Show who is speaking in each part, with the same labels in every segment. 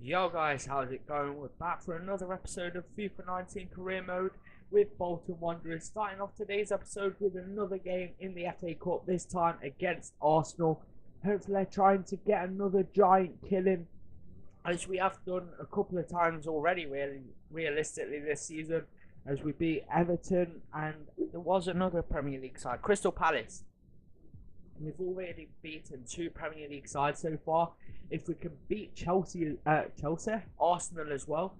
Speaker 1: Yo guys, how's it going? We're back for another episode of FIFA 19 Career Mode with Bolton Wanderers. Starting off today's episode with another game in the FA Cup, this time against Arsenal. Hopefully they're trying to get another giant killing, as we have done a couple of times already, really, realistically this season, as we beat Everton and there was another Premier League side, Crystal Palace. We've already beaten two Premier League sides so far. If we can beat Chelsea, Arsenal as well,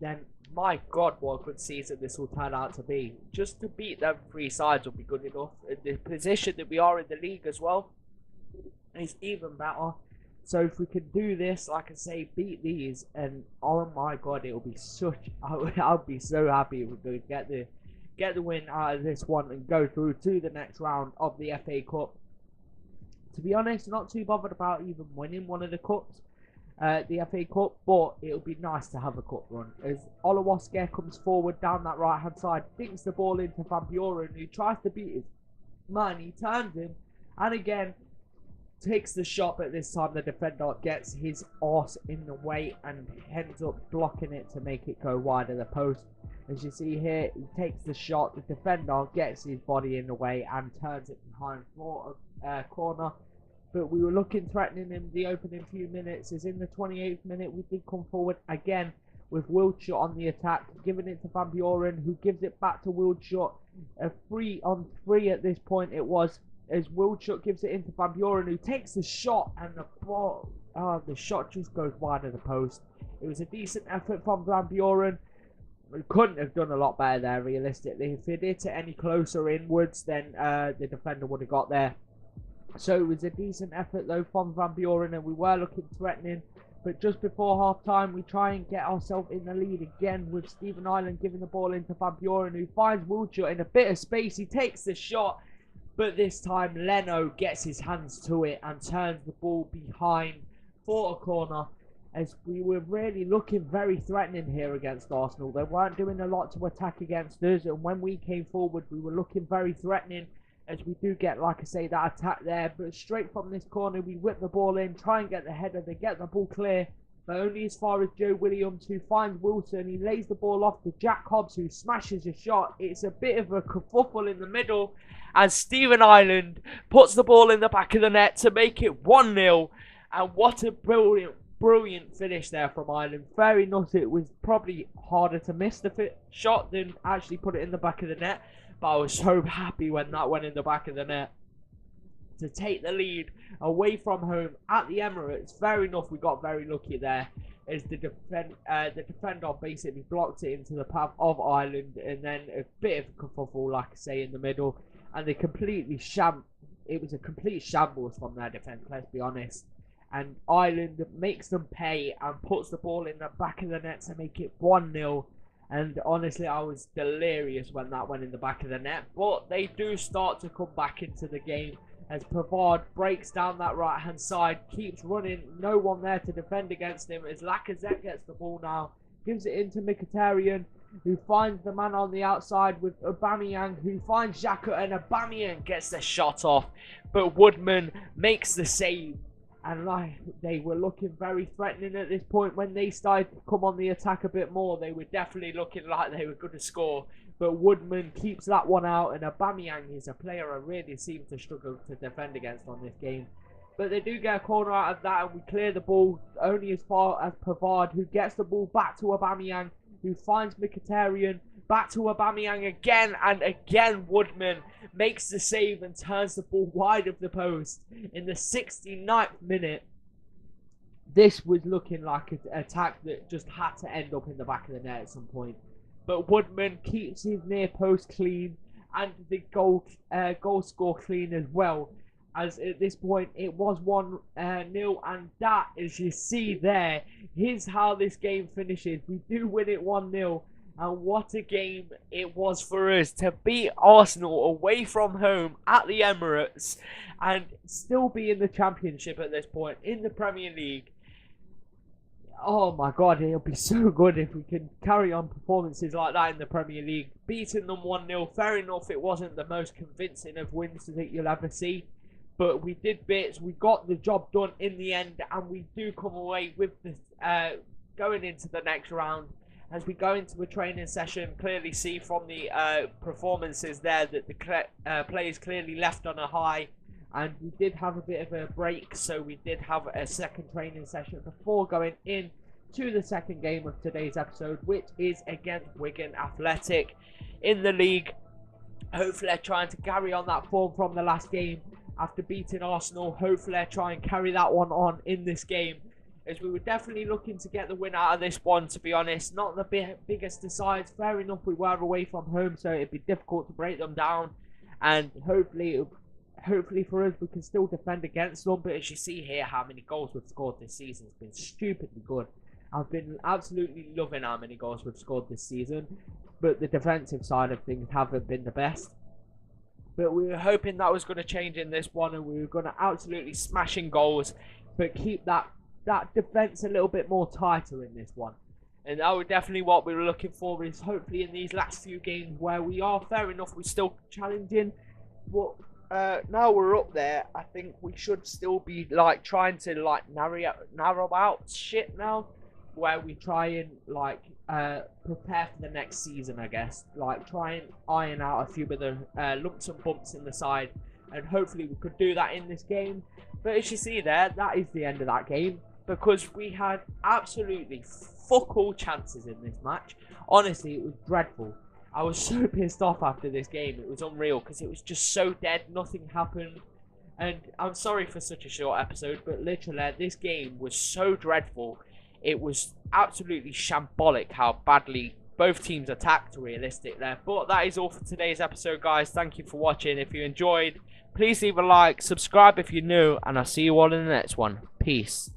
Speaker 1: then my God, what a good season this will turn out to be. Just to beat them three sides will be good enough. In the position that we are in the league as well is even better. So if we can do this, like I say, beat these, and oh my God, it'll be such. I'll be so happy if we could get the win out of this one and go through to the next round of the FA Cup. To be honest, not too bothered about even winning one of the cups, the FA Cup, but it'll be nice to have a cup run. As Olawasker comes forward down that right hand side, dinks the ball into Van Buren, who tries to beat his man. He turns him, and again takes the shot, but this time the defender gets his arse in the way and ends up blocking it to make it go wide of the post. As you see here, he takes the shot, the defender gets his body in the way and turns it behind for a corner. But we were looking threatening in the opening few minutes, as in the 28th minute we did come forward again with Wildschut on the attack, giving it to Van Buren, who gives it back to Wildschut. A 3-on-3 at this point it was, as Wildschut gives it into Van Buren, who takes the shot, and the shot just goes wide of the post. It was a decent effort from Van Buren. We couldn't have done a lot better there, realistically. If it hit it any closer inwards, then the defender would have got there. So it was a decent effort, though, from Van Buren, and we were looking threatening. But just before half-time, we try and get ourselves in the lead again with Stephen Ireland giving the ball into Van Buren, who finds Wildschut in a bit of space. He takes the shot, but this time Leno gets his hands to it and turns the ball behind for a corner. As we were really looking very threatening here against Arsenal. They weren't doing a lot to attack against us, and when we came forward, we were looking very threatening, as we do get, like I say, that attack there. But straight from this corner, we whip the ball in, try and get the header, they get the ball clear, but only as far as Joe Williams, who finds Wilson. He lays the ball off to Jack Hobbs, who smashes a shot. It's a bit of a kerfuffle in the middle, and Stephen Ireland puts the ball in the back of the net to make it 1-0, and what a brilliant finish there from Ireland. Fair enough, it was probably harder to miss the shot than actually put it in the back of the net, but I was so happy when that went in the back of the net. To take the lead away from home at the Emirates, fair enough, we got very lucky there, as the defender basically blocked it into the path of Ireland, and then a bit of a kerfuffle, like I say, in the middle, and they completely it was a complete shambles from their defence, let's be honest. And Ireland makes them pay and puts the ball in the back of the net to make it 1-0. And honestly, I was delirious when that went in the back of the net. But they do start to come back into the game, as Pavard breaks down that right-hand side, keeps running, no one there to defend against him, as Lacazette gets the ball now, gives it into Mkhitaryan, who finds the man on the outside with Aubameyang, who finds Xhaka, and Aubameyang gets the shot off. But Woodman makes the save. And like they were looking very threatening at this point. When they started to come on the attack a bit more, they were definitely looking like they were going to score. But Woodman keeps that one out, and Aubameyang is a player I really seem to struggle to defend against on this game. But they do get a corner out of that, and we clear the ball only as far as Pavard, who gets the ball back to Aubameyang, who finds Mkhitaryan, back to Aubameyang again, and again Woodman makes the save and turns the ball wide of the post in the 69th minute. This was looking like an attack that just had to end up in the back of the net at some point. But Woodman keeps his near post clean, and the goal score clean as well. As at this point it was 1-0, and that, as you see there, is how this game finishes. We do win it 1-0, and what a game it was for us to beat Arsenal away from home at the Emirates and still be in the Championship at this point, in the Premier League. Oh my God, it'll be so good if we can carry on performances like that in the Premier League. Beating them 1-0, fair enough, it wasn't the most convincing of wins that you'll ever see, but we did bits. We got the job done in the end, and we do come away with this going into the next round. As we go into a training session, clearly see from the performances there that the players clearly left on a high, and we did have a bit of a break, so we did have a second training session before going in to the second game of today's episode, which is against Wigan Athletic in the league. Hopefully they're trying to carry on that form from the last game after beating Arsenal. Hopefully they're trying to carry that one on in this game, as we were definitely looking to get the win out of this one, to be honest. Not the biggest of sides. Fair enough, we were away from home, so it'd be difficult to break them down, and hopefully for us we can still defend against them. But as you see here, how many goals we've scored this season has been stupidly good. I've been absolutely loving how many goals we've scored this season, but the defensive side of things haven't been the best. But we were hoping that was going to change in this one, and we were going to absolutely smash in goals, but keep that defense a little bit more tighter in this one. And that was definitely what we were looking for, is hopefully in these last few games where we are, fair enough, we're still challenging, but now we're up there, I think we should still be like trying to like narrow out shit now, where we try and like prepare for the next season, I guess. Like try and iron out a few of the lumps and bumps in the side, and hopefully we could do that in this game. But as you see there, that is the end of that game, because we had absolutely fuck all chances in this match. Honestly, it was dreadful. I was so pissed off after this game. It was unreal, because it was just so dead. Nothing happened. And I'm sorry for such a short episode, but literally this game was so dreadful. It was absolutely shambolic how badly both teams attacked, realistic there. But that is all for today's episode, guys. Thank you for watching. If you enjoyed, please leave a like, subscribe if you're new, and I'll see you all in the next one. Peace.